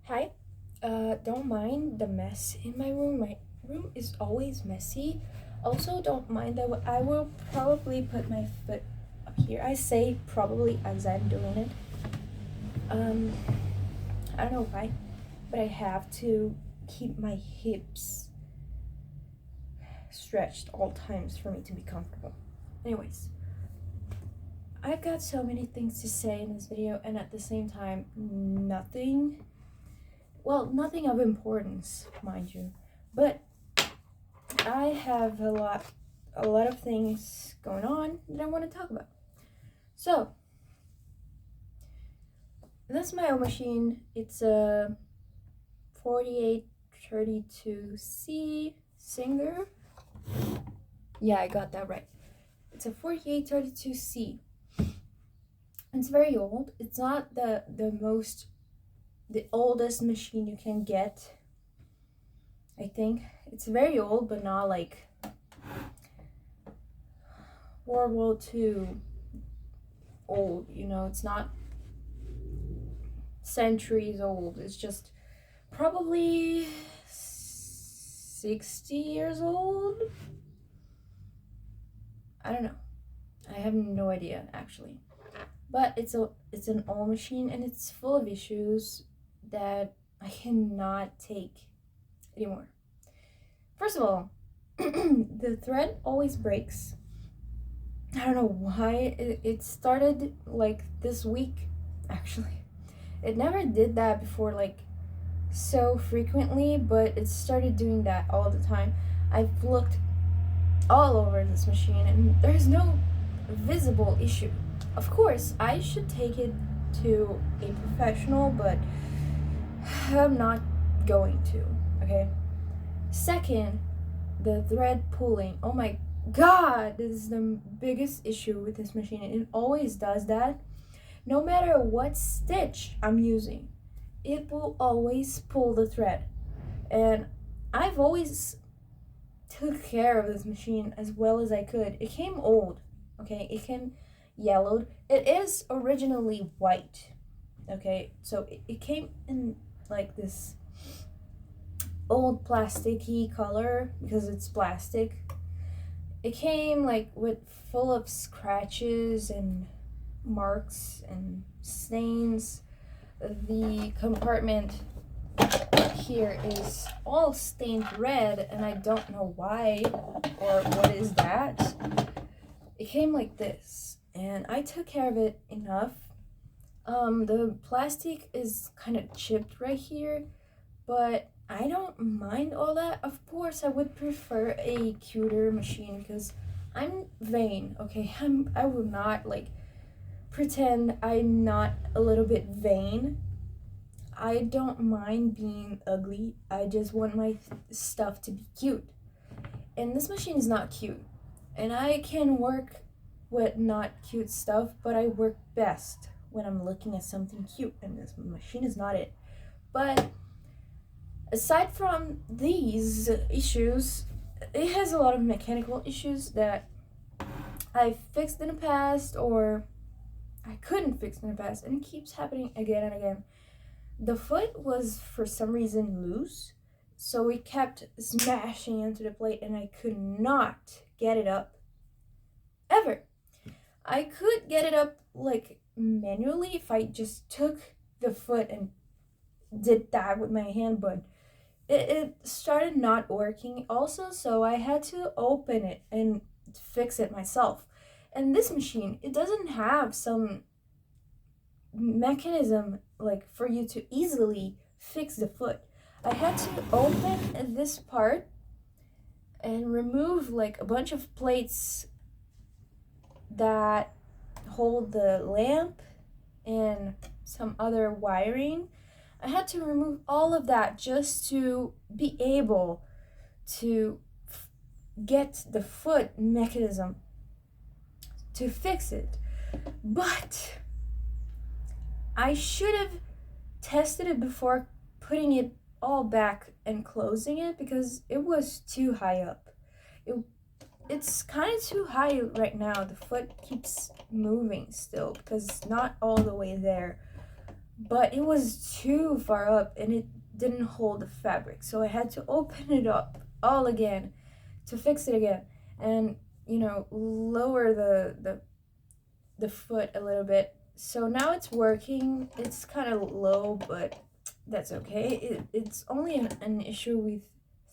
Hi. Don't mind the mess in my room. My room is always messy. Also, don't mind that I will probably put my foot up here. I say probably as I'm doing it. Um, I don't know why, but I have to keep my hips stretched all times for me to be comfortable. Anyways, I've got so many things to say in this video, and at the same time, nothing. Well, nothing of importance, mind you, but I have a lot of things going on that I want to talk about. So, that's my own machine. It's a 4832C Singer. Yeah, I got that right. It's a 4832C. It's very old. It's not the oldest machine you can get. I think it's very old, but not like World War II old. It's not centuries old. It's just probably 60 years old. I don't know. I have no idea actually. But it's an old machine and it's full of issues that I cannot take anymore. First of all, the thread always breaks. I don't know why. It started like this week actually. It never did that before, like so frequently, but it started doing that all the time. I've looked all over this machine and there's no visible issue. Of course, I should take it to a professional, but I'm not going to, okay? Second, the thread pulling. Oh my god, this is the biggest issue with this machine. It always does that. No matter what stitch I'm using, it will always pull the thread. And I've always took care of this machine as well as I could. It came old, okay? It came yellowed. It is originally white, okay? So it came in like this old plasticky color because it's plastic. It came like with full of scratches and marks and stains. The compartment here is all stained red and I don't know why or what is that. It came like this and I took care of it enough. The plastic is kind of chipped right here, but I don't mind all that. Of course, I would prefer a cuter machine because I'm vain, okay? I will not like pretend I'm not a little bit vain. I don't mind being ugly. I just want my stuff to be cute. And this machine is not cute. And I can work with not cute stuff, but I work best when I'm looking at something cute, and this machine is not it. But aside from these issues, it has a lot of mechanical issues that I fixed in the past or I couldn't fix in the past, and it keeps happening again and again. The foot was for some reason loose, so it kept smashing into the plate and I could not get it up ever. I could get it up like manually if I just took the foot and did that with my hand, but it started not working also, so I had to open it and fix it myself. And this machine, it doesn't have some mechanism like for you to easily fix the foot. I had to open this part and remove like a bunch of plates that hold the lamp and some other wiring. I had to remove all of that just to be able to get the foot mechanism to fix it. But I should have tested it before putting it all back and closing it because it was too high up. It's kind of too high right now. The foot keeps moving still because it's not all the way there. but it was too far up and it didn't hold the fabric, so I had to open it up all again to fix it again, and lower the foot a little bit. So now it's working. It's kind of low, but that's okay. It's only an issue with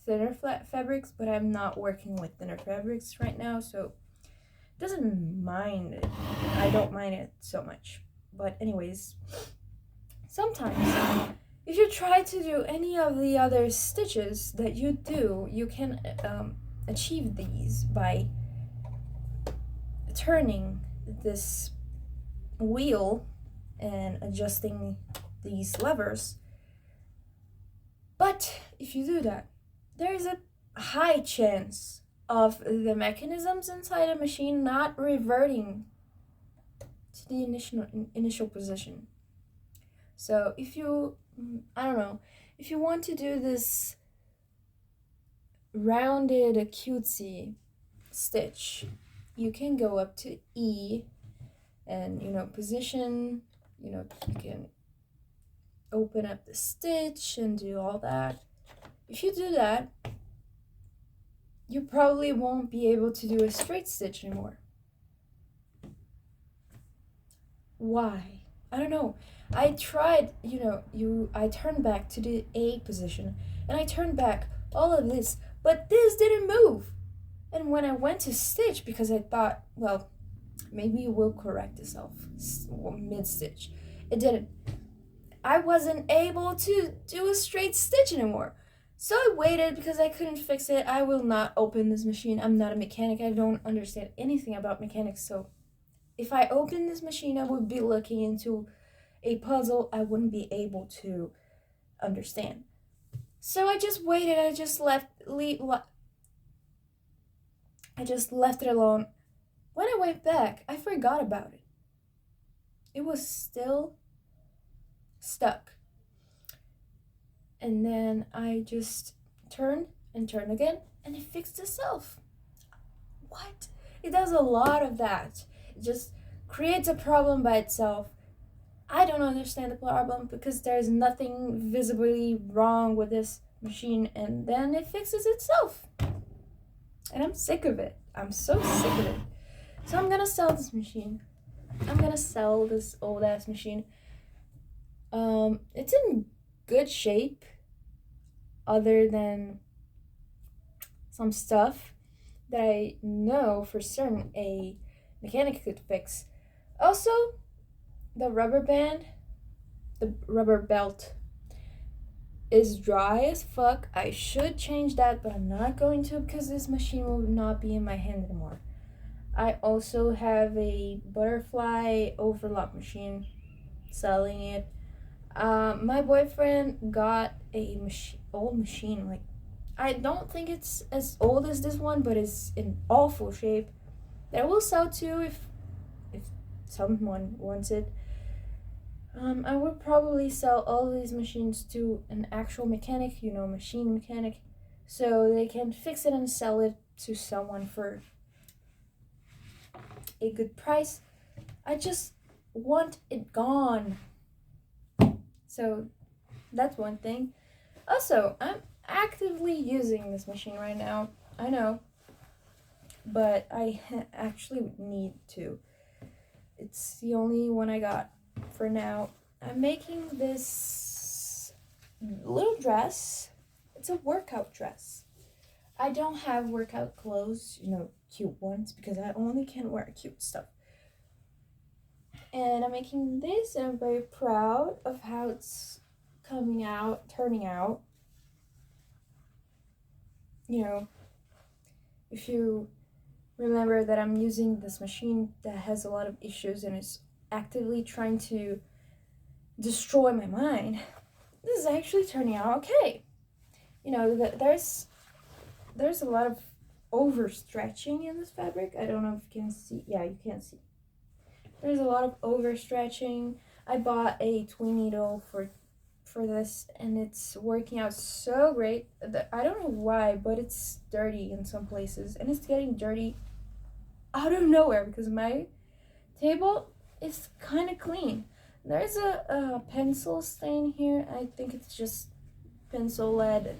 thinner flat fabrics, but I'm not working with thinner fabrics right now, so it doesn't mind it. I don't mind it so much. But anyways, sometimes if you try to do any of the other stitches that you do, you can achieve these by turning this wheel and adjusting these levers. But if you do that, there is a high chance of the mechanisms inside a machine not reverting to the initial position. So if you, I don't know, if you want to do this rounded cutesy stitch, you can go up to E and position, you can open up the stitch and do all that. If you do that, you probably won't be able to do a straight stitch anymore. Why? I don't know. I tried, I turned back to the A position and I turned back all of this, but this didn't move. And when I went to stitch, because I thought, well, maybe it will correct itself mid-stitch, it didn't. I wasn't able to do a straight stitch anymore. So I waited because I couldn't fix it. I will not open this machine. I'm not a mechanic. I don't understand anything about mechanics. So if I open this machine, I would be looking into a puzzle I wouldn't be able to understand. So I just waited. I just left it alone. When I went back, I forgot about it. It was still stuck. And then I just turned and turned again, and it fixed itself. What? It does a lot of that. It just creates a problem by itself. I don't understand the problem because there's nothing visibly wrong with this machine, and then it fixes itself. And I'm sick of it. I'm so sick of it. So I'm gonna sell this machine. I'm gonna sell this old ass machine. It's in good shape, other than some stuff that I know for certain a mechanic could fix. Also, the rubber belt is dry as fuck. I should change that, but I'm not going to because this machine will not be in my hand anymore. I also have a butterfly overlock machine, selling it. My boyfriend got a old machine. Like, I don't think it's as old as this one, but it's in awful shape. That I will sell too if someone wants it. I would probably sell all of these machines to an actual mechanic, machine mechanic, so they can fix it and sell it to someone for a good price. I just want it gone. So that's one thing. Also, I'm actively using this machine right now. I know, but I actually need to. It's the only one I got for now. I'm making this little dress. It's a workout dress. I don't have workout clothes, cute ones, because I only can wear cute stuff. And I'm making this, and I'm very proud of how it's turning out. If you remember that I'm using this machine that has a lot of issues and is actively trying to destroy my mind, this is actually turning out okay. There's a lot of overstretching in this fabric. I don't know if you can see. Yeah, you can see. There's a lot of overstretching. I bought a twin needle for this, and it's working out so great. I don't know why, but it's dirty in some places, and it's getting dirty out of nowhere because my table is kind of clean. There's a pencil stain here. I think it's just pencil lead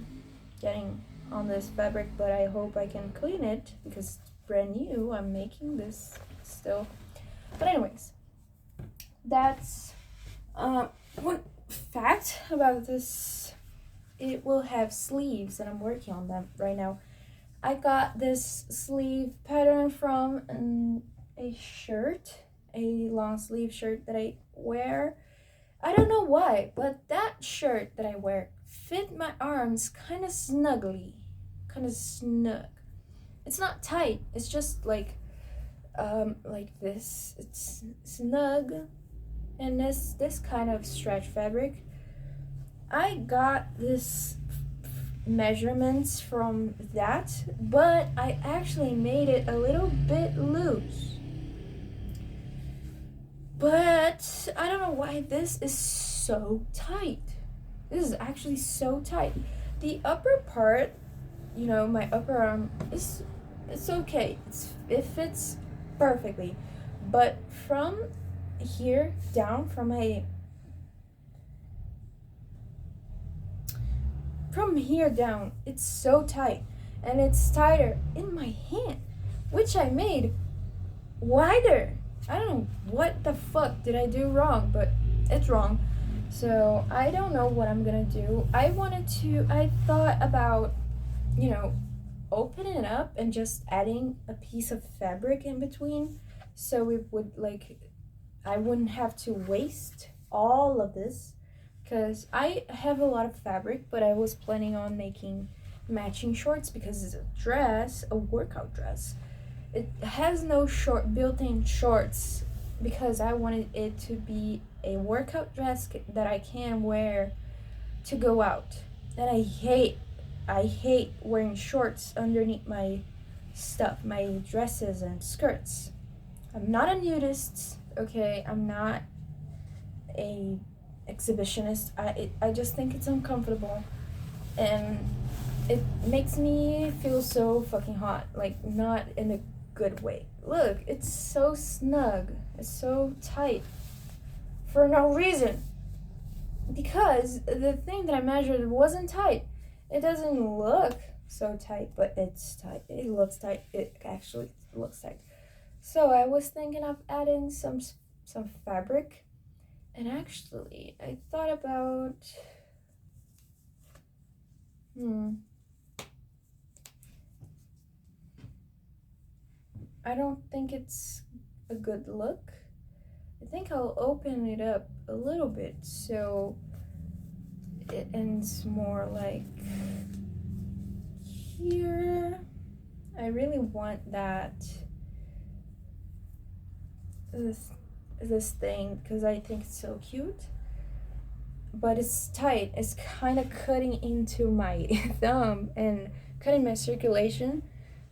getting on this fabric, but I hope I can clean it because it's brand new. I'm making this still. But anyways, that's one fact about this. It will have sleeves and I'm working on them right now. I got this sleeve pattern from a shirt, a long sleeve shirt that I wear. I don't know why, but that shirt that I wear fit my arms kind of snugly, kind of snug. It's not tight. It's just like this. It's snug, and this kind of stretch fabric. I got this measurements from that, but I actually made it a little bit loose. But I don't know why this is so tight. This is actually so tight. The upper part, my upper arm it's okay. It fits perfectly. But from here down, from here down, it's so tight, and it's tighter in my hand, which I made wider. I don't know what the fuck did I do wrong, but it's wrong. So I don't know what I'm gonna do. I thought about, opening it up and just adding a piece of fabric in between, so it would I wouldn't have to waste all of this, because I have a lot of fabric, but I was planning on making matching shorts because it's a workout dress. It has no built-in shorts because I wanted it to be a workout dress that I can wear to go out. And I hate wearing shorts underneath my stuff, my dresses and skirts. I'm not a nudist, okay? I'm not a exhibitionist. I just think it's uncomfortable, and it makes me feel so fucking hot, not in a good way. Look, it's so snug, it's so tight for no reason, because the thing that I measured wasn't tight. It doesn't look so tight, but it's tight. It looks tight. It actually looks tight. So I was thinking of adding some fabric. And actually, I thought about, I don't think it's a good look. I think I'll open it up a little bit so it ends more like here. I really want this thing because I think it's so cute, but it's tight. It's kind of cutting into my thumb and cutting my circulation,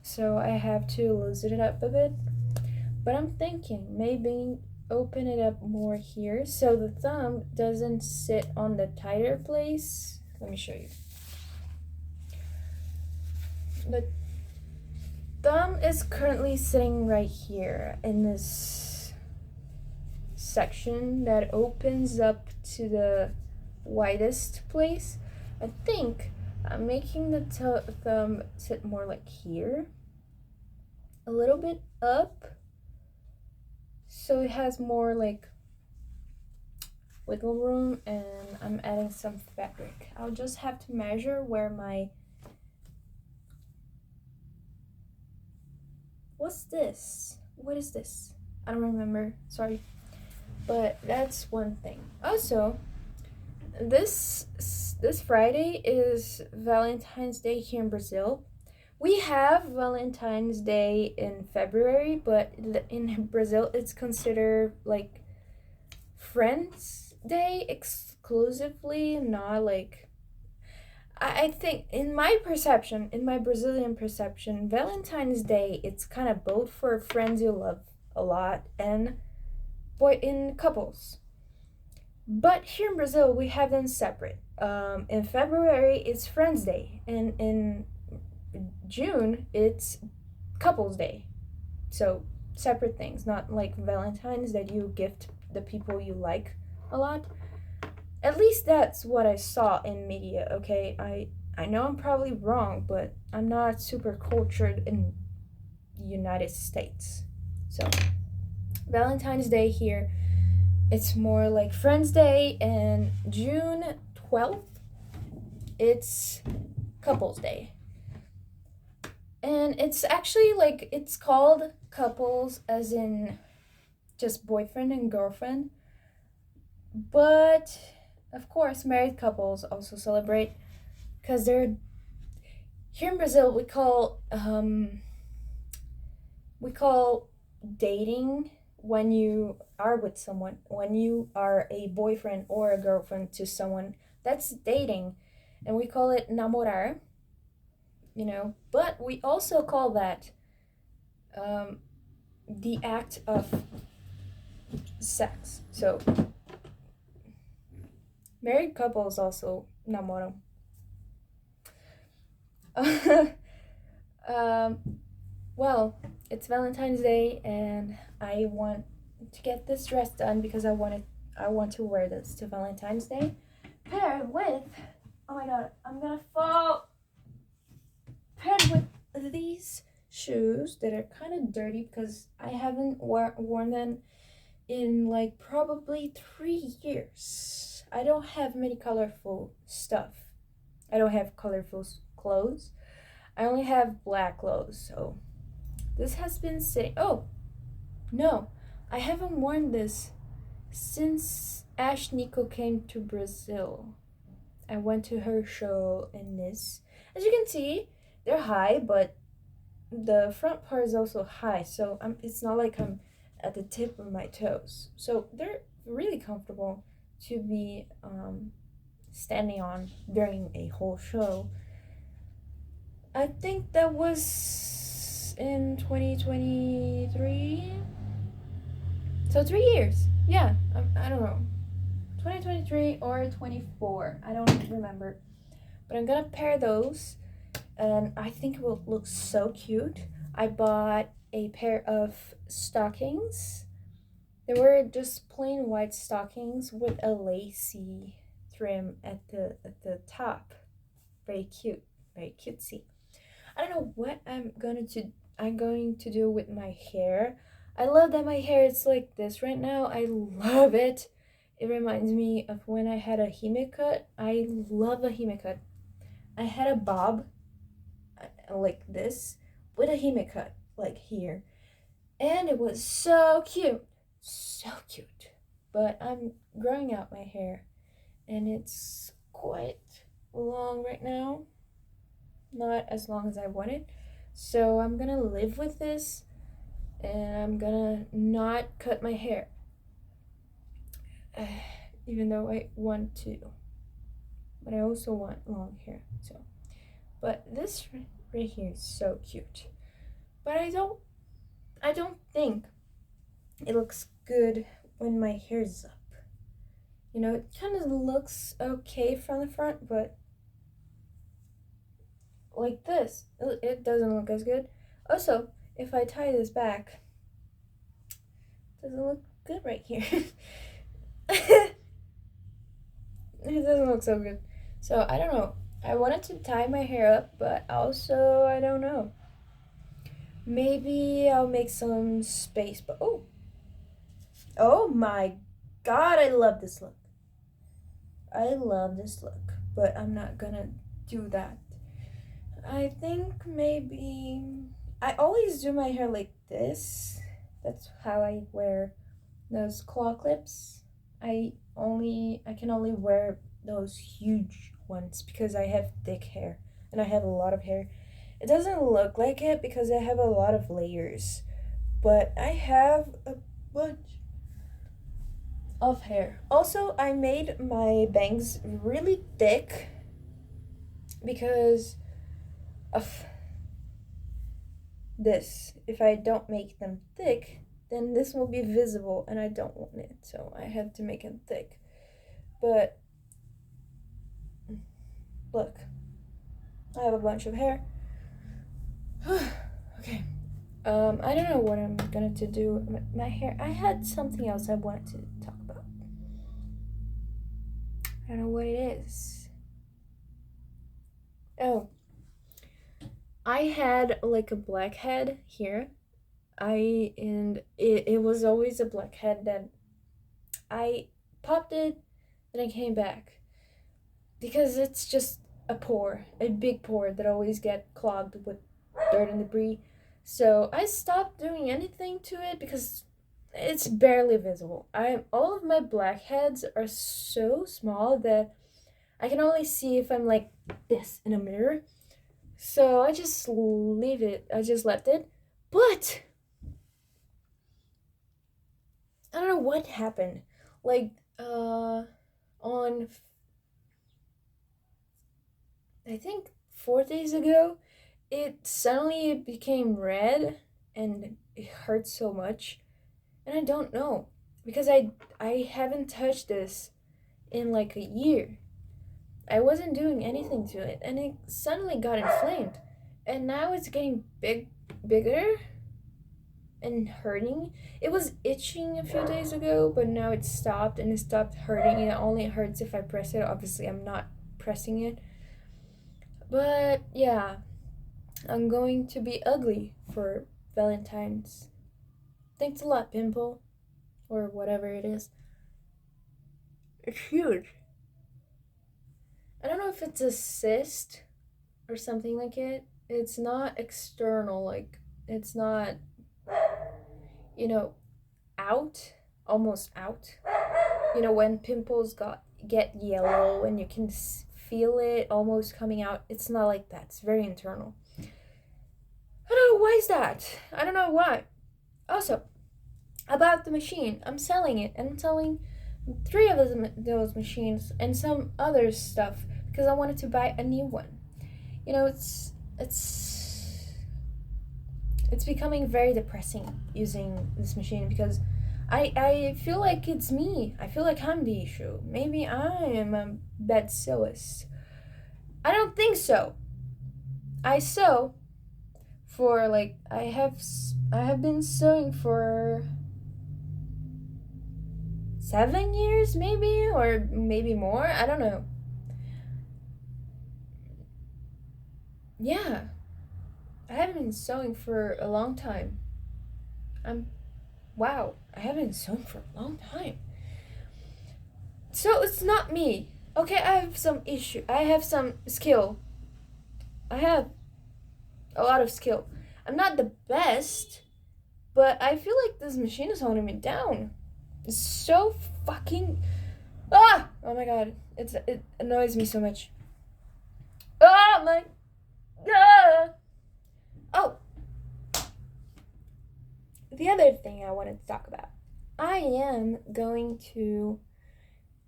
so I have to loosen it up a bit. But I'm thinking maybe open it up more here so the thumb doesn't sit on the tighter place. Let me show you. The thumb is currently sitting right here in this section that opens up to the widest place. I think I'm making the thumb sit more like here, a little bit up, so it has more wiggle room, and I'm adding some fabric. I'll just have to measure where what's this? What is this? I don't remember, sorry. But that's one thing. Also, this Friday is Valentine's Day here in Brazil. We have Valentine's Day in February, but in Brazil it's considered Friends Day exclusively, not I think in my Brazilian perception, Valentine's Day, it's kind of both for friends you love a lot and in couples. But here in Brazil, we have them separate. In February, it's Friends Day, and in June, it's Couples Day. So separate things, not like Valentine's that you gift the people you like a lot. At least that's what I saw in media, okay? I know I'm probably wrong, but I'm not super cultured in the United States. So, Valentine's Day here, it's more like Friends Day, and June 12th, it's Couples Day. And it's actually like, it's called couples as in just boyfriend and girlfriend. But of course, married couples also celebrate because they're here in Brazil. We call dating when you are with someone, when you are a boyfriend or a girlfriend to someone. That's dating, and we call it namorar. But we also call that um, the act of sex. So married couples also namoram. um, well, it's Valentine's Day, and I want to get this dress done because I want to wear this to Valentine's Day, paired with, oh my god, I'm gonna fall. Paired with these shoes that are kind of dirty because I haven't worn them in like probably 3 years. I don't have many colorful stuff. I don't have colorful clothes. I only have black clothes. So this has been sitting. Oh, no. I haven't worn this since Ash Nico came to Brazil. I went to her show in Nice. As you can see, they're high, but the front part is also high. So it's not like I'm at the tip of my toes. So they're really comfortable to be standing on during a whole show. I think that was in 2023. So 3 years. Yeah, I don't know. 2023 or 24. I don't remember. But I'm gonna pair those, and I think it will look so cute. I bought a pair of stockings. They were just plain white stockings with a lacy trim at the top. Very cute, very cutesy. I don't know what I'm going to do with my hair. I love that my hair is like this right now. I love it. It reminds me of when I had a hime cut. I love a hime cut. I had a bob like this with a hime cut like here, and it was so cute, so cute. But I'm growing out my hair, and it's quite long right now, not as long as I wanted. So I'm gonna live with this, and I'm gonna not cut my hair, even though I want to. But I also want long hair. So, but this right here is so cute. But I don't think it looks good when my hair's up. It kind of looks okay from the front, but like this, it doesn't look as good. Also, if I tie this back, it doesn't look good right here. It doesn't look so good. So I don't know. I wanted to tie my hair up, but also I don't know. Maybe I'll make some space. But oh my god, I love this look. I love this look, but I'm not gonna do that. I think maybe I always do my hair like this. That's how I wear those claw clips. I can only wear those huge ones because I have thick hair and I have a lot of hair. It doesn't look like it because I have a lot of layers, but I have a bunch of hair. Also, I made my bangs really thick because of this. If I don't make them thick, then this will be visible and I don't want it. So I have to make it thick. But look, I have a bunch of hair. Okay. I don't know what I'm gonna to do with my hair. I had something else I wanted to talk about. I don't know what it is. Oh, I had like a blackhead here. It was always a blackhead that I popped it and I came back because it's just a big pore that always get clogged with dirt and debris. So I stopped doing anything to it because it's barely visible. I All of my blackheads are so small that I can only see if I'm like this in a mirror. So I just leave it. I just left it. But I don't know what happened. Like on I think 4 days ago, it suddenly became red and it hurt so much. And I don't know because I haven't touched this in like a year. I wasn't doing anything to it and it suddenly got inflamed. And now it's getting bigger and hurting. It was itching a few days ago, but now it stopped and it stopped hurting. It only hurts if I press it. Obviously, I'm not pressing it. But yeah, I'm going to be ugly for Valentine's. Thanks a lot, pimple, or whatever it is. It's huge. I don't know if it's a cyst or something like it. It's not external, like, it's not, you know, out, almost out. When pimples get yellow and you can feel it almost coming out. It's not like that. It's very internal. I don't know why is that. I don't know why. Also, about the machine, I'm selling it, and I'm selling 3 of those machines and some other stuff because I wanted to buy a new one. It's becoming very depressing using this machine because I feel like it's me. I feel like I'm the issue. Maybe I am a bad sewist. I don't think so. I sew for like I have been sewing for 7 years maybe, or maybe more. I don't know. Yeah, I haven't been sewing for a long time. I'm Wow, I haven't sewn for a long time. So it's not me. Okay, I have some issue. I have some skill. I have a lot of skill. I'm not the best, but I feel like this machine is holding me down. It's so fucking Oh my god. It annoys me so much. Oh my god. Oh, the other thing I wanted to talk about. I am going to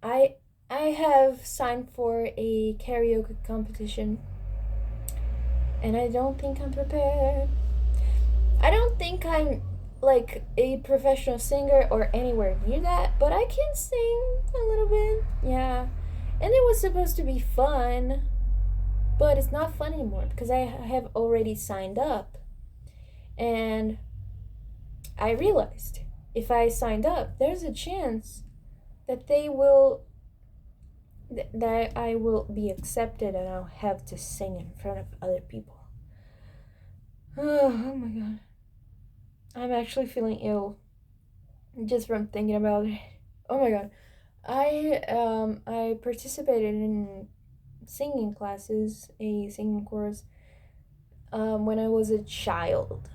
I I have signed for a karaoke competition and I don't think I'm prepared. I don't think I'm like a professional singer or anywhere near that, but I can sing a little bit. Yeah. And it was supposed to be fun, but it's not fun anymore because I have already signed up. And I realized if I signed up, there's a chance that that I will be accepted and I'll have to sing in front of other people. Oh my god. I'm actually feeling ill just from thinking about it. Oh my god. I participated in singing classes, a singing course, when I was a child.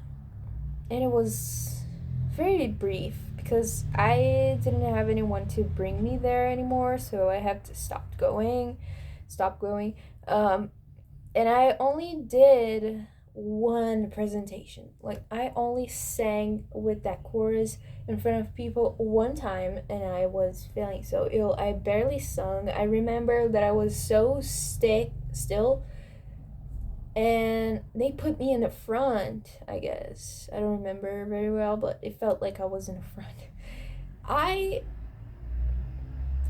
And it was very brief because I didn't have anyone to bring me there anymore, so I had to stop going. And I only did one presentation. Like, I only sang with that chorus in front of people one time, and I was feeling so ill. I barely sung. I remember that I was so still, and they put me in the front, I guess. I don't remember very well, but it felt like I was in the front. I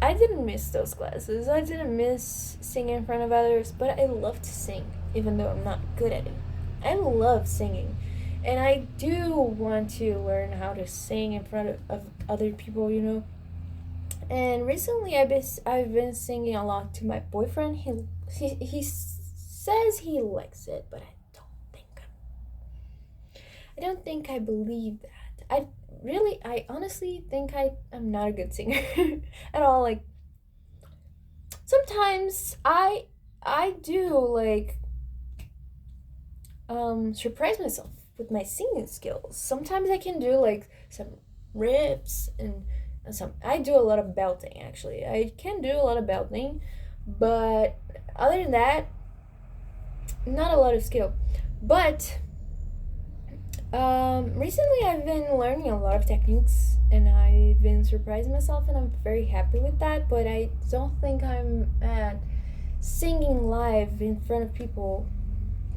I didn't miss those classes. I didn't miss singing in front of others, but I love to sing, even though I'm not good at it. I love singing. And I do want to learn how to sing in front of other people, And recently I've been singing a lot to my boyfriend. He says he likes it, but I don't think I believe that. I honestly think I'm not a good singer at all. Like sometimes I do like surprise myself with my singing skills. Sometimes I can do like some riffs and some. I do a lot of belting actually. I can do a lot of belting, but other than that, not a lot of skill. But recently I've been learning a lot of techniques and I've been surprising myself and I'm very happy with that. But I don't think I'm at singing live in front of people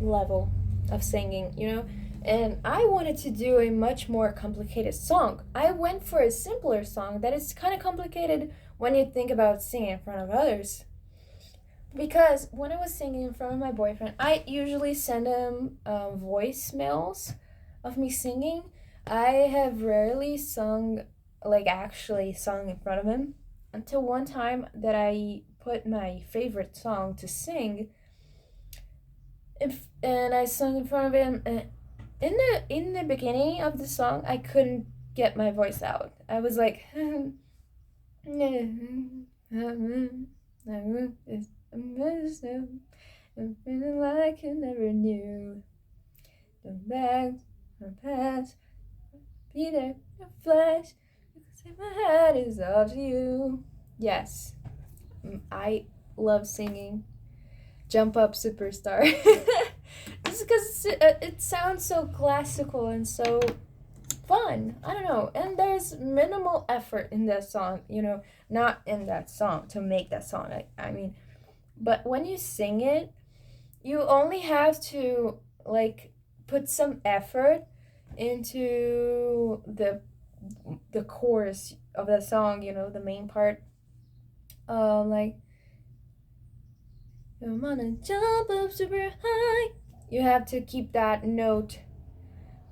level of singing, you know? And I wanted to do a much more complicated song. I went for a simpler song that is kind of complicated when you think about singing in front of others. Because when I was singing in front of my boyfriend, I usually send him voicemails of me singing. I have rarely sung, like actually sung in front of him, until one time that I put my favorite song to sing and I sung in front of him. In the beginning of the song, I couldn't get my voice out. I was like, I'm feeling like I never knew. The bags, my past, be there, a flash. Say my head is off to you. Yes, I love singing. Jump Up Superstar. Just because it sounds so classical and so fun. I don't know. And there's minimal effort in that song, you know, not in that song to make that song. I mean, but when you sing it, you only have to like put some effort into the chorus of the song, you know, the main part. Like I'm gonna jump up super high. You have to keep that note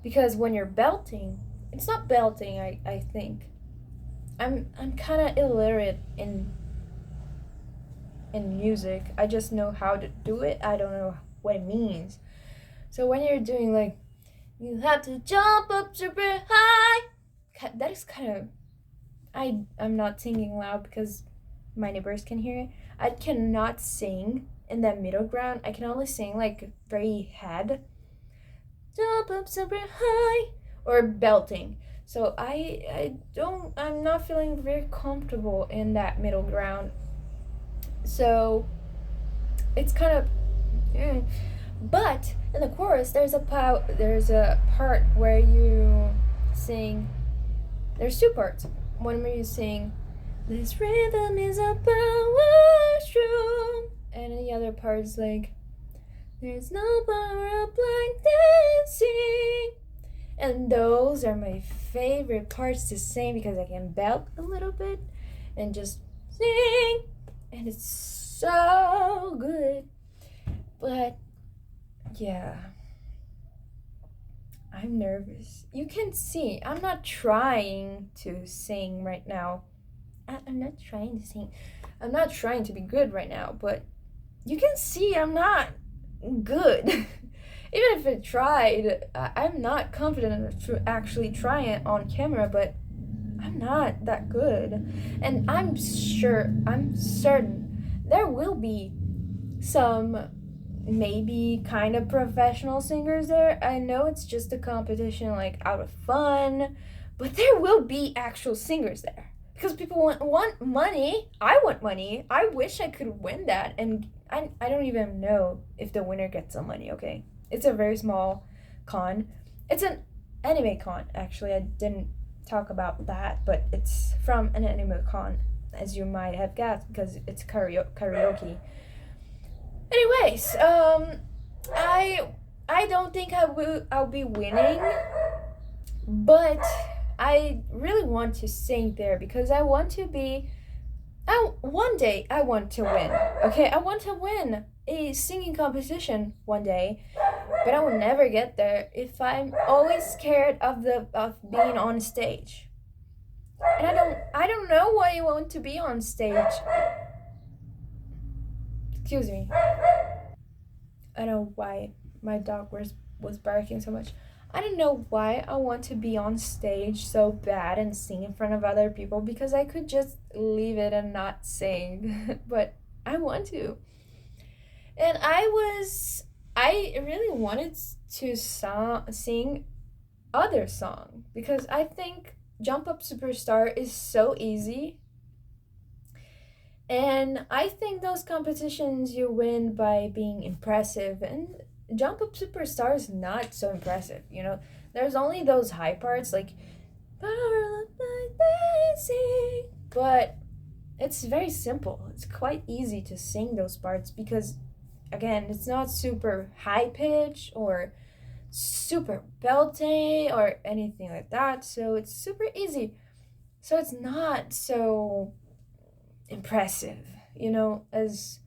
because when you're belting, it's not belting. I think I'm kind of illiterate in music. I just know how to do it. I don't know what it means. So when you're doing like you have to jump up super high, that is kind of I'm not singing loud because my neighbors can hear it. I cannot sing in that middle ground. I can only sing like very head, jump up super high, or belting. So I'm not feeling very comfortable in that middle ground. So it's kind of, but in the chorus there's a part where you sing. There's two parts. One where you sing, "This rhythm is a power strum," and the other part is like, "There's no power of blind dancing." And those are my favorite parts to sing because I can belt a little bit and just sing, and it's so good. But yeah, I'm nervous. You can see I'm not trying to sing right now. I'm not trying to sing. I'm not trying to be good right now, but you can see I'm not good. Even if I tried, I'm not confident enough to actually try it on camera, but I'm not that good. And I'm certain there will be some maybe kind of professional singers there. I know it's just a competition like out of fun, but there will be actual singers there because people want money. I want money. I wish I could win that, and I don't even know if the winner gets some money. Okay, it's a very small con. It's an anime con actually. I didn't talk about that, but it's from an anime con, as you might have guessed, because it's karaoke. Anyways, I don't think I'll be winning, but I really want to sing there because I want to be. One day I want to win. Okay, I want to win a singing competition one day, but I will never get there if I'm always scared of being on stage. And I don't know why you want to be on stage. Excuse me. I don't know why my dog was barking so much. I don't know why I want to be on stage so bad and sing in front of other people, because I could just leave it and not sing. But I want to. And I really wanted to sing other song, because I think Jump Up Superstar is so easy. And I think those competitions you win by being impressive, and Jump Up Superstar is not so impressive, you know? There's only those high parts like Power Like Dancing, but it's very simple. It's quite easy to sing those parts because, again, it's not super high pitch or super belty or anything like that, so it's super easy. So it's not so impressive, you know, as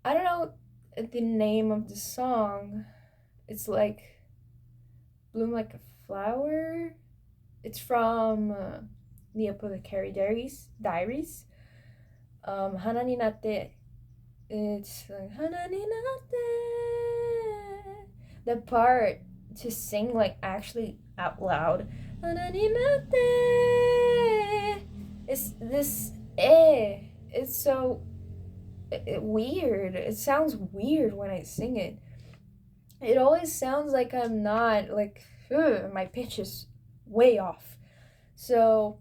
I don't know the name of the song. It's like Bloom Like a Flower. It's from the Apothecary Diaries. Hana ni natte. It's like Hana ni natte. The part to sing like actually out loud. Hana ni natte. It's this it's so weird. It sounds weird when I sing it. It always sounds like I'm not like my pitch is way off. So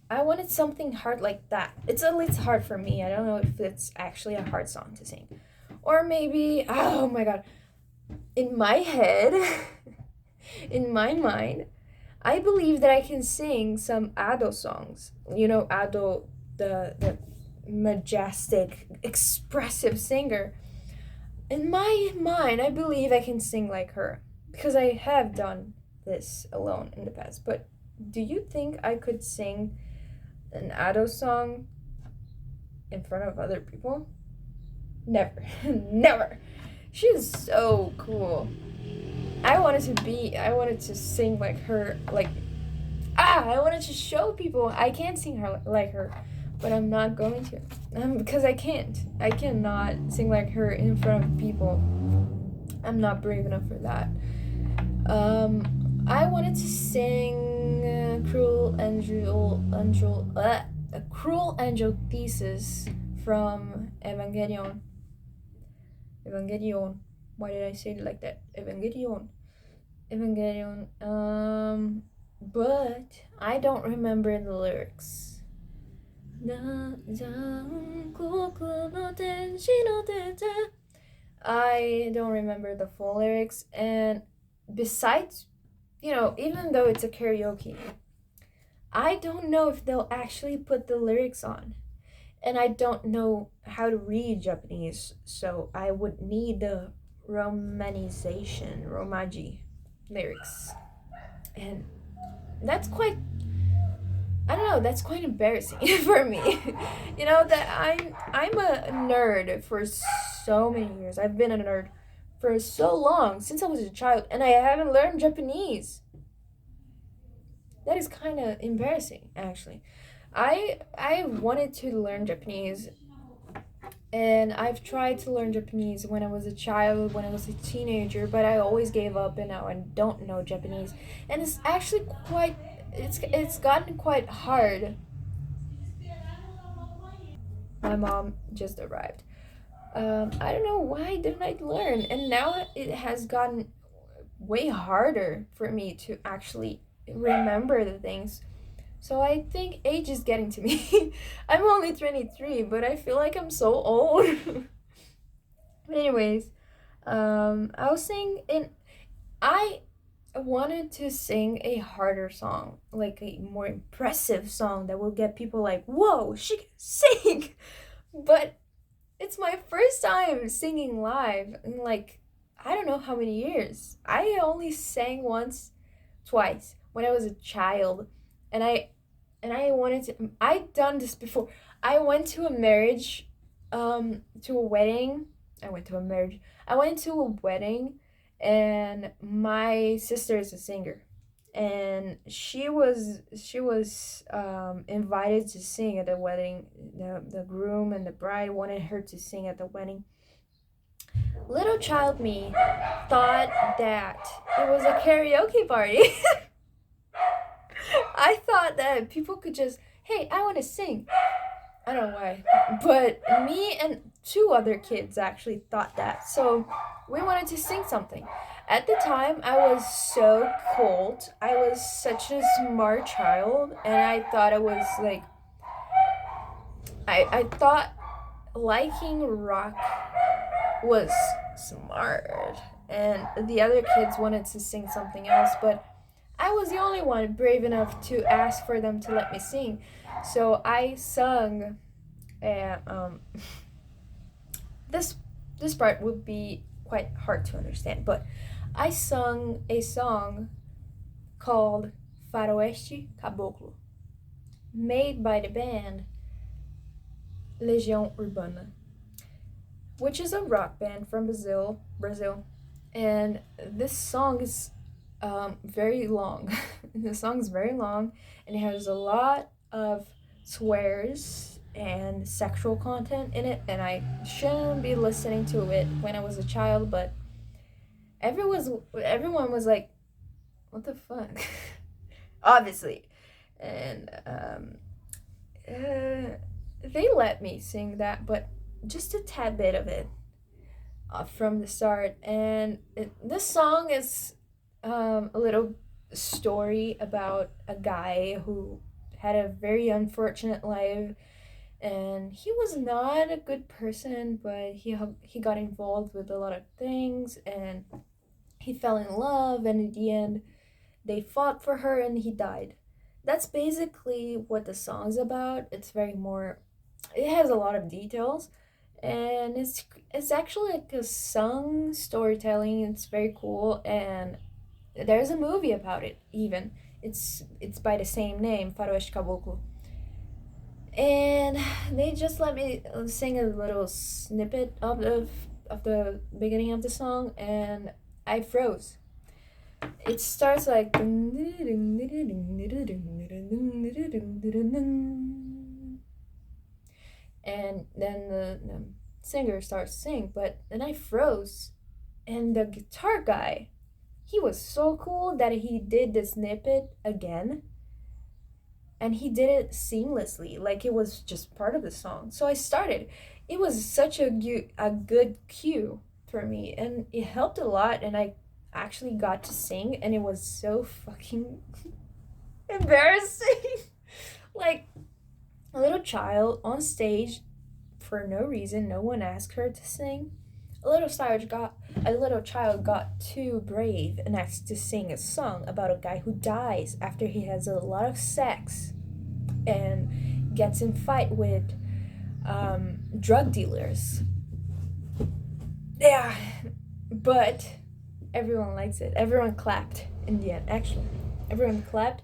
I wanted something hard like that. It's at least hard for me. I don't know if it's actually a hard song to sing. Or maybe, oh my god, in my head, in my mind, I believe that I can sing some Ado songs. You know, Ado, the majestic, expressive singer. In my mind, I believe I can sing like her because I have done this alone in the past. But do you think I could sing an Ado song in front of other people? Never. Never. She's so cool. I wanted to sing like her, like, I wanted to show people I can sing her like her, but I'm not going to, because I can't. I cannot sing like her in front of people. I'm not brave enough for that. I wanted to sing a Cruel Angel Thesis from Evangelion. Evangelion. Why did I say it like that? Evangelion. Evangelion. But I don't remember the lyrics. I don't remember the full lyrics, and besides, you know, even though it's a karaoke, I don't know if they'll actually put the lyrics on. And I don't know how to read Japanese, so I would need the romaji lyrics. And that's quite, I don't know, that's quite embarrassing for me. You know that I'm a nerd for so many years. I've been a nerd for so long, since I was a child, and I haven't learned Japanese. That is kind of embarrassing, actually. I wanted to learn Japanese, and I've tried to learn Japanese when I was a child, when I was a teenager, but I always gave up, and now I don't know Japanese. And it's actually quite, it's gotten quite hard. My mom just arrived. I don't know why didn't I learn, and now it has gotten way harder for me to actually remember the things. So I think age is getting to me. I'm only 23, but I feel like I'm so old. But anyways, I was saying, and I wanted to sing a harder song, like a more impressive song that will get people like, whoa, she can sing. But it's my first time singing live in like, I don't know how many years. I only sang once, twice when I was a child, and I wanted to. I'd done this before. I went to a marriage, to a wedding. I went to a marriage. I went to a wedding, and my sister is a singer, and she was invited to sing at the wedding. The groom and the bride wanted her to sing at the wedding. Little child me thought that it was a karaoke party. I thought that people could just, hey, I want to sing. I don't know why. But me and two other kids actually thought that. So we wanted to sing something. At the time, I was so cold. I was such a smart child. And I thought it was like, I thought liking rock was smart. And the other kids wanted to sing something else. But I was the only one brave enough to ask for them to let me sing. So I sung. And this this part would be quite hard to understand, but I sung a song called Faroeste Caboclo, made by the band Legião Urbana, which is a rock band from Brazil, and this song is very long. The song is very long, and it has a lot of swears and sexual content in it, and I shouldn't be listening to it when I was a child, but everyone was like, "What the fuck?" Obviously, and they let me sing that, but just a tad bit of it from the start. And this song is a little story about a guy who had a very unfortunate life, and he was not a good person, but he got involved with a lot of things, and he fell in love, and in the end they fought for her and he died. That's basically what the song's about. It's very more, it has a lot of details, and it's actually like a sung storytelling. It's very cool, and there's a movie about it even. It's by the same name, Faroeste Caboclo. And they just let me sing a little snippet of the beginning of the song, and I froze. It starts like, and then the singer starts to sing, but then I froze, and the guitar guy, he was so cool that he did the snippet again, and he did it seamlessly, like it was just part of the song. So I started. It was such a good cue for me, and it helped a lot, and I actually got to sing, and it was so fucking embarrassing. Like, a little child on stage for no reason, no one asked her to sing. A little child got too brave and asked to sing a song about a guy who dies after he has a lot of sex and gets in fight with drug dealers. Yeah, but everyone likes it. Everyone clapped in the end. Actually, everyone clapped,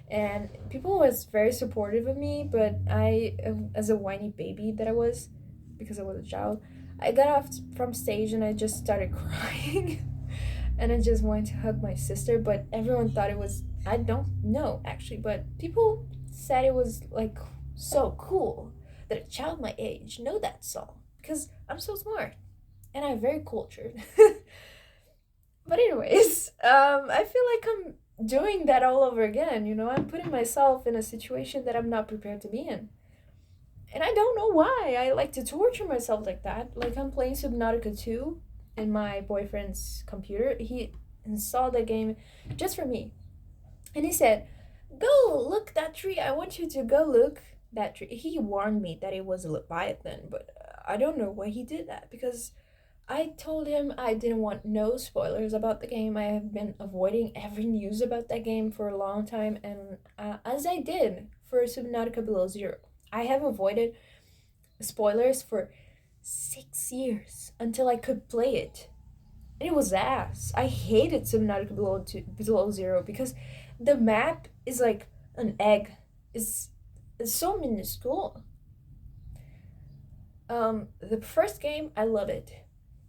and people was very supportive of me. But I, as a whiny baby that I was, because I was a child, I got off from stage and I just started crying. And I just wanted to hug my sister, but everyone thought it was, I don't know actually, but people said it was like so cool that a child my age know that song, because I'm so smart and I'm very cultured. But anyways, I feel like I'm doing that all over again. I'm putting myself in a situation that I'm not prepared to be in, and I don't know why I like to torture myself like that. Like, I'm playing Subnautica 2 in my boyfriend's computer. He installed the game just for me. And he said, "Go look that tree. I want you to go look that tree." He warned me that it was a Leviathan, but I don't know why he did that, because I told him I didn't want no spoilers about the game. I have been avoiding every news about that game for a long time, and as I did for Subnautica Below Zero, I have avoided spoilers for 6 years until I could play it. And it was ass. I hated Subnautica Below Zero because the map is like an egg. It's so minuscule. The first game, I love it.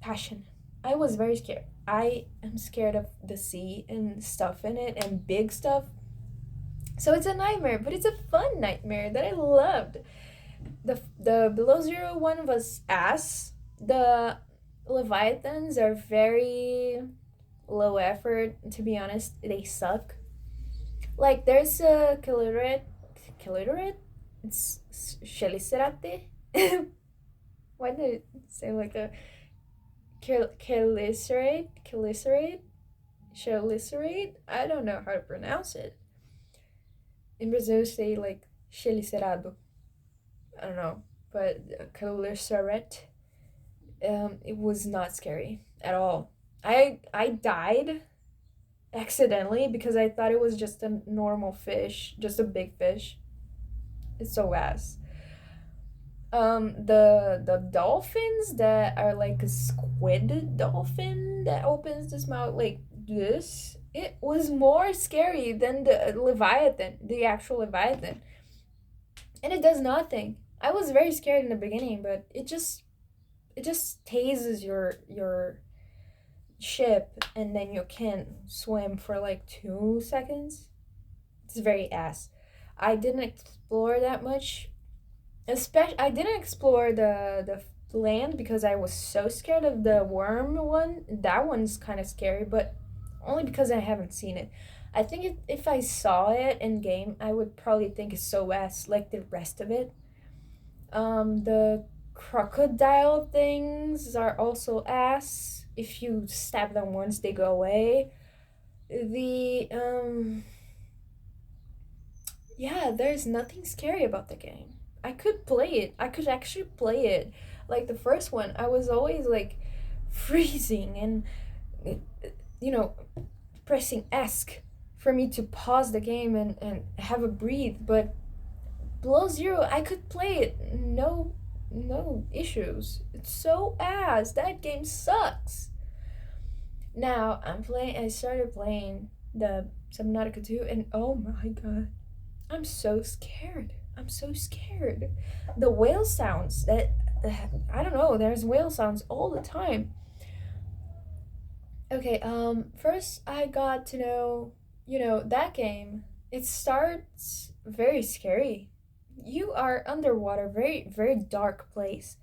Passion. I was very scared. I am scared of the sea and stuff in it and big stuff. So it's a nightmare, but it's a fun nightmare that I loved. The Below Zero one was ass. The Leviathans are very low effort. To be honest, they suck. Like there's a Calidorate. It's Chelicerate. Why did it say like a Chelicerate? I don't know how to pronounce it. In Brazil, say like Chelicerado. I don't know, but Chelicerate. It was not scary at all. I died accidentally because I thought it was just a normal fish, just a big fish. It's so ass. The dolphins that are like a squid dolphin that opens its mouth like this. It was more scary than the Leviathan, the actual Leviathan, and it does nothing. I was very scared in the beginning, but it just tases your ship, and then you can swim for like 2 seconds. It's very ass. I didn't explore that much. Especially, I didn't explore the land because I was so scared of the worm one. That one's kind of scary, but only because I haven't seen it. I think if I saw it in game, I would probably think it's so ass like the rest of it. The crocodile things are also ass. If you stab them once, they go away. The Yeah, there's nothing scary about the game. I could play it. I could actually play it. Like the first one, I was always like freezing and you know pressing ESC for me to pause the game and have a breathe. But Below Zero, I could play it. No issues. It's so ass. That game sucks. Now I started playing the Subnautica 2 and oh my god. I'm so scared. I'm so scared. The whale sounds that I don't know, there's whale sounds all the time. Okay, first I got to know, that game. It starts very scary. You are underwater, very very dark place,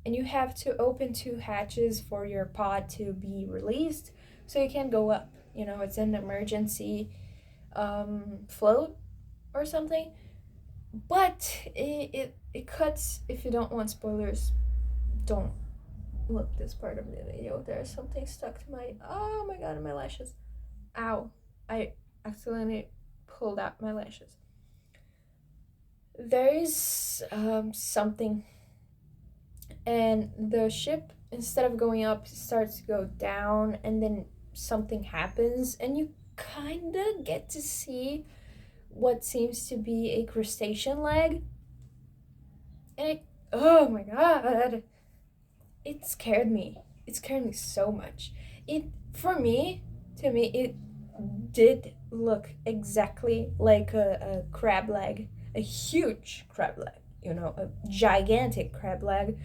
and you have to open two hatches for your pod to be released so you can go up. It's an emergency float or something. But it cuts. If you don't want spoilers, don't look this part of the video. There's something stuck to my, oh my god, my lashes. Ow. I accidentally pulled out my lashes. There is something, and the ship, instead of going up, starts to go down, and then something happens, and you kind of get to see what seems to be a crustacean leg. And oh my god, it scared me. It scared me so much. To me, it did look exactly like a crab leg, a huge crab leg, a gigantic crab leg.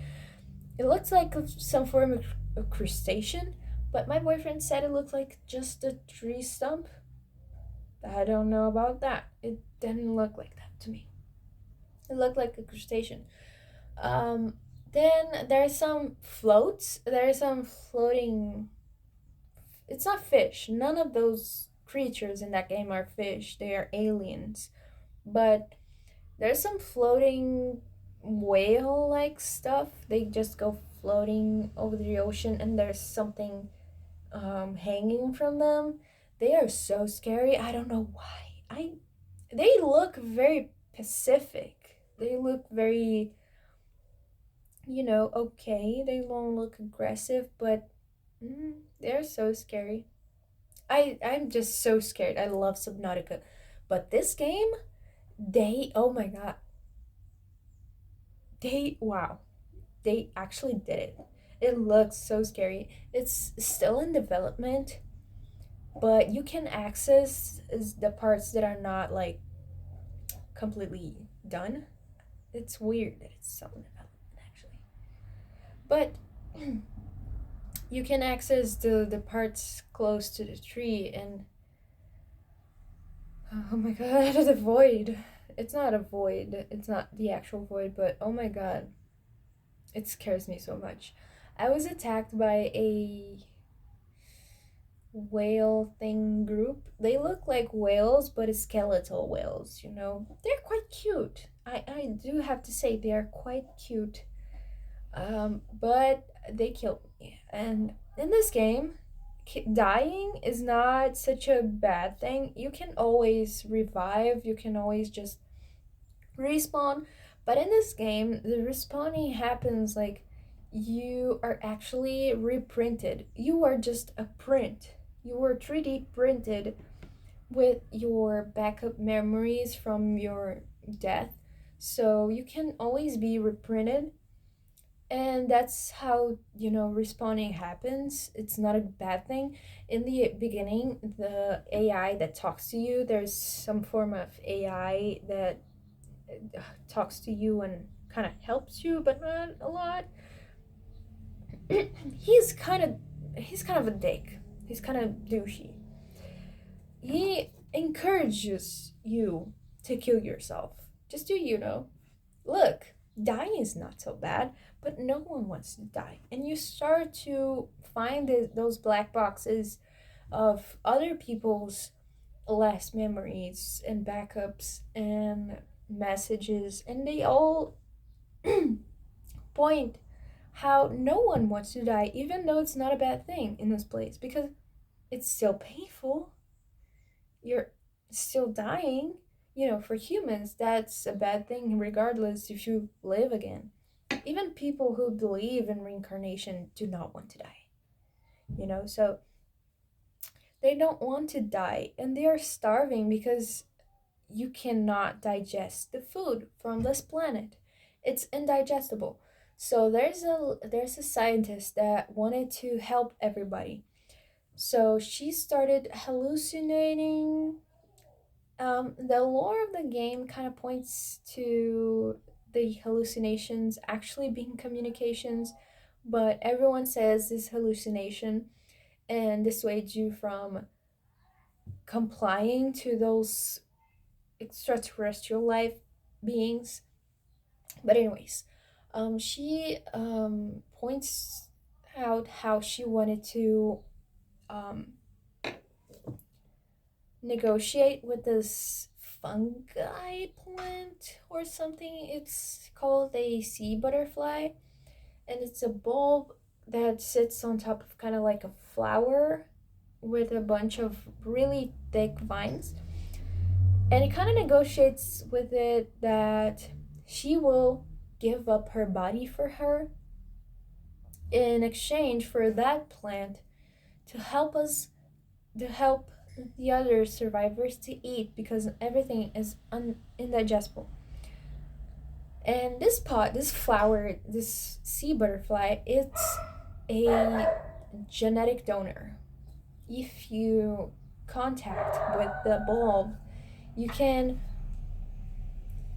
It looks like some form of crustacean, but my boyfriend said it looked like just a tree stump. I don't know about that. It didn't look like that to me. It looked like a crustacean. Um, then there's some floats. There's some floating. It's not fish. None of those creatures in that game are fish. They are aliens. But there's some floating whale like stuff. They just go floating over the ocean, and there's something hanging from them. They are so scary. I don't know why. They look very Pacific. They look very, okay. They don't look aggressive, but they're so scary. I'm just so scared. I love Subnautica, but this game, oh my god, wow, they actually did it. It looks so scary. It's still in development, but you can access the parts that are not like completely done. It's weird that it's still in development actually, but you can access the parts close to the tree, and oh my god, the void. It's not a void. It's not the actual void, but oh my god, it scares me so much. I was attacked by a whale thing group. They look like whales, but skeletal whales, you know. They're quite cute. I do have to say they are quite cute. But they killed me. And in this game, dying is not such a bad thing. You can always revive, you can always just respawn. But in this game, the respawning happens like you are actually reprinted. You are just a print. You were 3D printed with your backup memories from your death. So you can always be reprinted, and that's how, you know, respawning happens. It's not a bad thing. In the beginning, the AI that talks to you, there's some form of AI that talks to you and kind of helps you, but not a lot. he's kind of he's kind of a dick. He's kind of douchey. He encourages you to kill yourself, just so you know. Look, dying is not so bad, but no one wants to die. And you start to find those black boxes of other people's last memories and backups and messages, and they all point how no one wants to die, even though it's not a bad thing in this place, because it's still painful. You're still dying. You know, for humans, that's a bad thing, regardless if you live again. Even people who believe in reincarnation do not want to die, you know? So they don't want to die, and they are starving because you cannot digest the food from this planet. It's indigestible. So there's a scientist that wanted to help everybody. So she started hallucinating. The lore of the game kind of points to the hallucinations actually being communications, but everyone says this hallucination and dissuades you from complying to those extraterrestrial life beings. But anyways, she points out how she wanted to um, negotiate with this fungi plant or something. It's called a sea butterfly, and it's a bulb that sits on top of kind of like a flower with a bunch of really thick vines. And it kind of negotiates with it that she will give up her body for her in exchange for that plant to help us, to help the other survivors to eat, because everything is indigestible. And this pot, this flower, this sea butterfly, it's a genetic donor. If you contact with the bulb, you can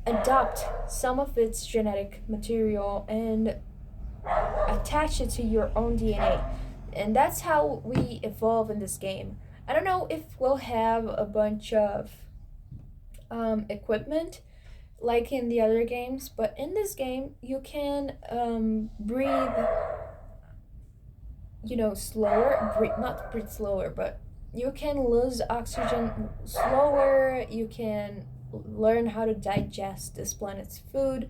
adopt some of its genetic material and attach it to your own DNA. And that's how we evolve in this game. I don't know if we'll have a bunch of equipment like in the other games, but in this game, you can breathe, you know, slower, not breathe slower, but you can lose oxygen slower, you can learn how to digest this planet's food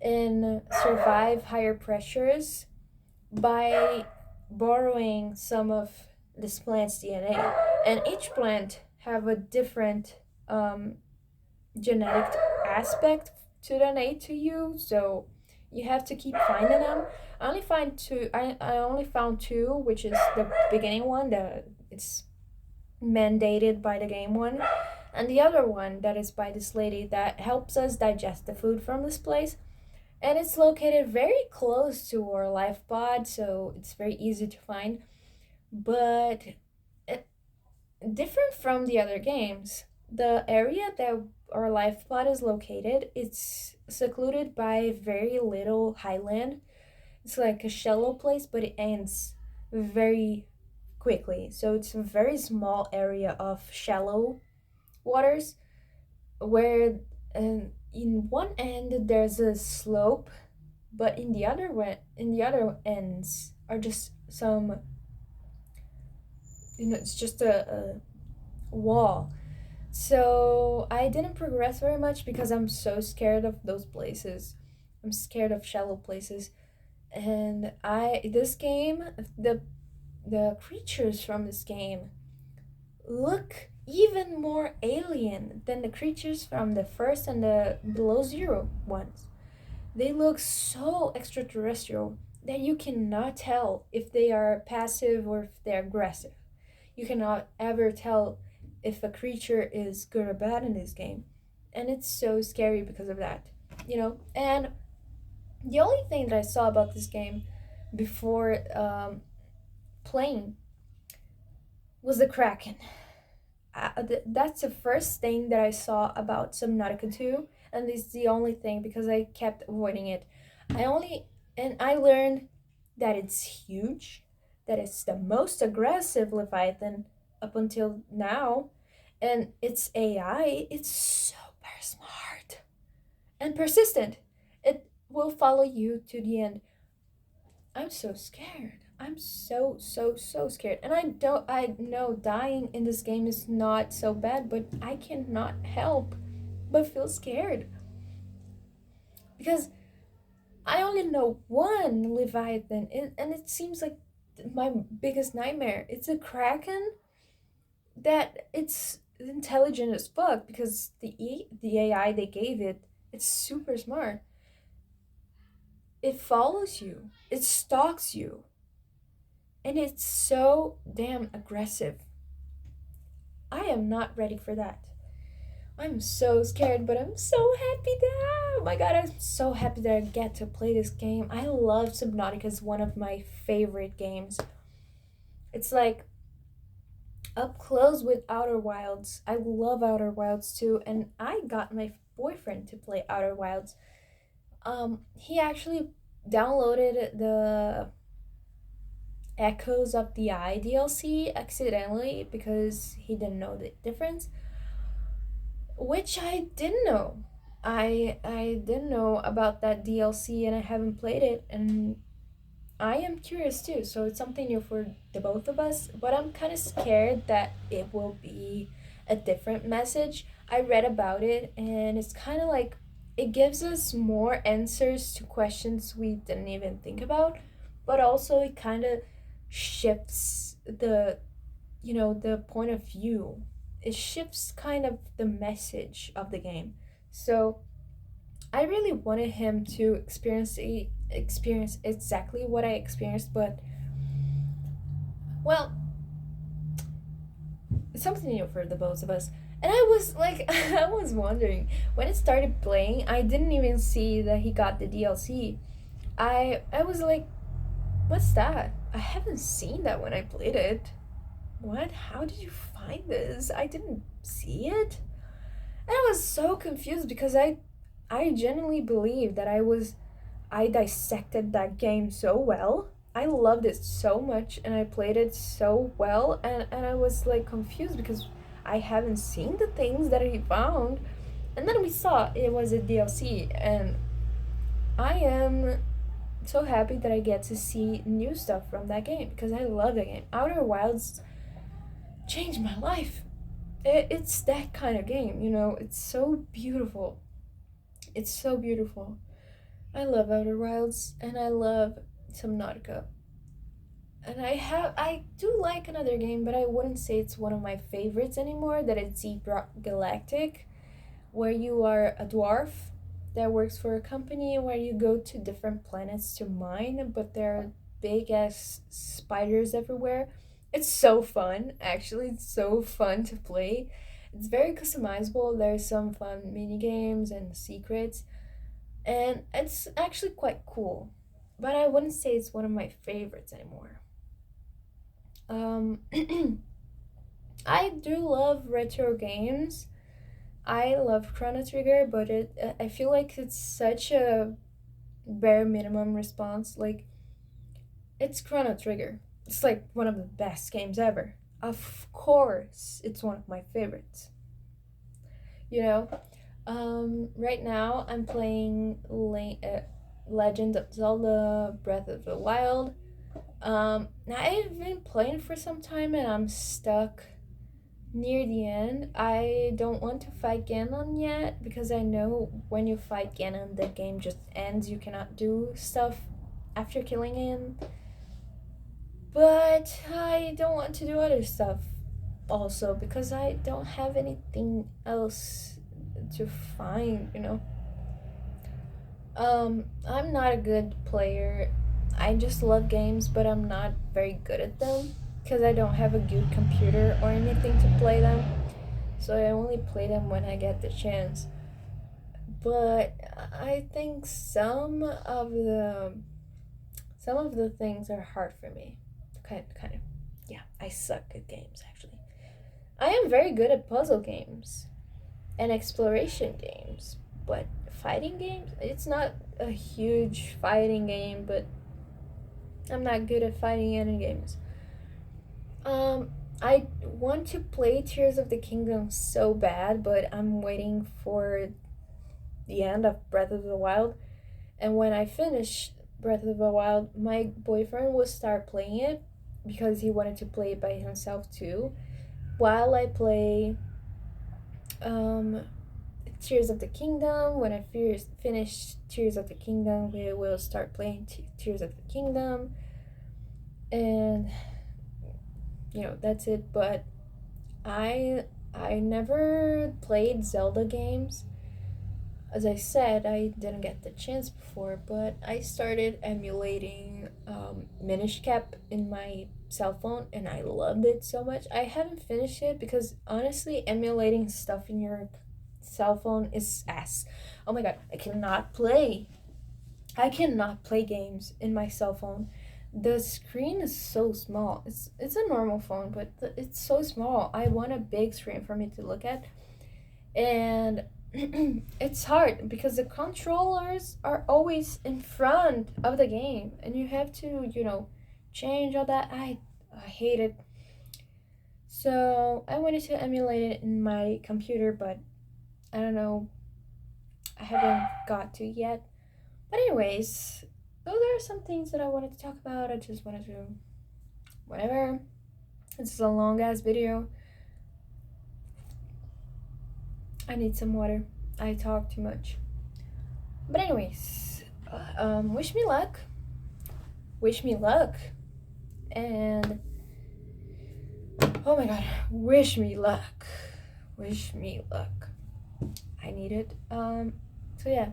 and survive higher pressures by borrowing some of this plant's DNA. And each plant have a different genetic aspect to donate to you, so you have to keep finding them. I only found two, which is the beginning one, it's mandated by the game one, and the other one that is by this lady that helps us digest the food from this place. And it's located very close to our life pod, so it's very easy to find. But it, different from the other games, the area that our life pod is located, it's secluded by very little highland. It's like a shallow place, but it ends very quickly. So it's a very small area of shallow waters where in one end there's a slope, but in the other ends are just some, it's just a wall. So I didn't progress very much because I'm so scared of those places. I'm scared of shallow places. And I this game, the the creatures from this game look even more alien than the creatures from the first and the below zero ones. They look so extraterrestrial that you cannot tell if they are passive or if they're aggressive. You cannot ever tell if a creature is good or bad in this game. And it's so scary because of that, And the only thing that I saw about this game before playing was the Kraken. That's the first thing that I saw about Subnautica 2, and it's the only thing because I kept avoiding it. I learned that it's huge, that it's the most aggressive Leviathan up until now, and its AI, it's super smart and persistent. It will follow you to the end. I'm so scared. I'm so so so scared. And I know dying in this game is not so bad, but I cannot help but feel scared because I only know one Leviathan, and it seems like my biggest nightmare. It's a Kraken that it's intelligent as fuck because the AI they gave it, it's super smart. It follows you. It stalks you. And it's so damn aggressive. I am not ready for that. I'm so scared, but I'm so happy that, oh my god, I'm so happy that I get to play this game. I love Subnautica. It's one of my favorite games. It's like up close with Outer Wilds. I love Outer Wilds too, and I got my boyfriend to play Outer Wilds. He actually downloaded the Echoes of the Eye DLC accidentally because he didn't know the difference, which I didn't know. I didn't know about that DLC and I haven't played it, and I am curious too. So it's something new for the both of us, but I'm kind of scared that it will be a different message. I read about it and it's kind of like it gives us more answers to questions we didn't even think about, but also it kind of shifts the point of view. It shifts kind of the message of the game. So I really wanted him to experience exactly what I experienced, but well, it's something new for the both of us. And I was like, I was wondering when it started playing. I didn't even see that he got the DLC. I was like, what's that? I haven't seen that when I played it. What? How did you find this? I didn't see it. And I was so confused because I genuinely believe that I dissected that game so well. I loved it so much and I played it so well, and I was like confused because I haven't seen the things that he found. And then we saw it was a DLC, and I am so happy that I get to see new stuff from that game because I love the game. Outer Wilds changed my life. It's that kind of game. It's so beautiful. It's so beautiful. I love Outer Wilds and I love Subnautica. And I do like another game, but I wouldn't say it's one of my favorites anymore. That it's Deep Rock Galactic, where you are a dwarf that works for a company where you go to different planets to mine, but there are big ass spiders everywhere. It's so fun, actually. It's so fun to play. It's very customizable. There's some fun mini games and secrets, and it's actually quite cool. But I wouldn't say it's one of my favorites anymore. Um, I do love retro games. I love Chrono Trigger, but I feel like it's such a bare minimum response. Like, it's Chrono Trigger. It's like one of the best games ever. Of course, it's one of my favorites. You know, right now I'm playing Legend of Zelda Breath of the Wild. I've been playing for some time and I'm stuck near the end. I don't want to fight Ganon yet because I know when you fight Ganon, the game just ends. You cannot do stuff after killing him. But I don't want to do other stuff also because I don't have anything else to find. I'm not a good player. I just love games, but I'm not very good at them because I don't have a good computer or anything to play them. So I only play them when I get the chance. But I think some of the things are hard for me. Kind of. Yeah, I suck at games actually. I am very good at puzzle games and exploration games, but fighting games, it's not a huge fighting game, but I'm not good at fighting any games. Um, I want to play Tears of the Kingdom so bad, but I'm waiting for the end of Breath of the Wild. And when I finish Breath of the Wild, my boyfriend will start playing it because he wanted to play it by himself too. While I play um, Tears of the Kingdom, when I finish Tears of the Kingdom, we will start playing Tears of the Kingdom. And that's it. But I never played Zelda games. As I said, I didn't get the chance before, but I started emulating Minish Cap in my cell phone and I loved it so much. I haven't finished it because honestly, emulating stuff in your cell phone is ass. Oh my god, I cannot play. I cannot play games in my cell phone. The screen is so small. It's a normal phone, but it's so small. I want a big screen for me to look at, and it's hard because the controllers are always in front of the game, and you have to change all that. I hate it. So I wanted to emulate it in my computer, but I don't know. I haven't got to yet. But anyways, those are some things that I wanted to talk about. I just wanted to whatever. This is a long ass video. I need some water. I talk too much. But anyways, wish me luck. Wish me luck. And oh my god, wish me luck. Wish me luck. I need it. So yeah.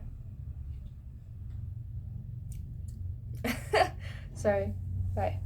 Sorry. Bye.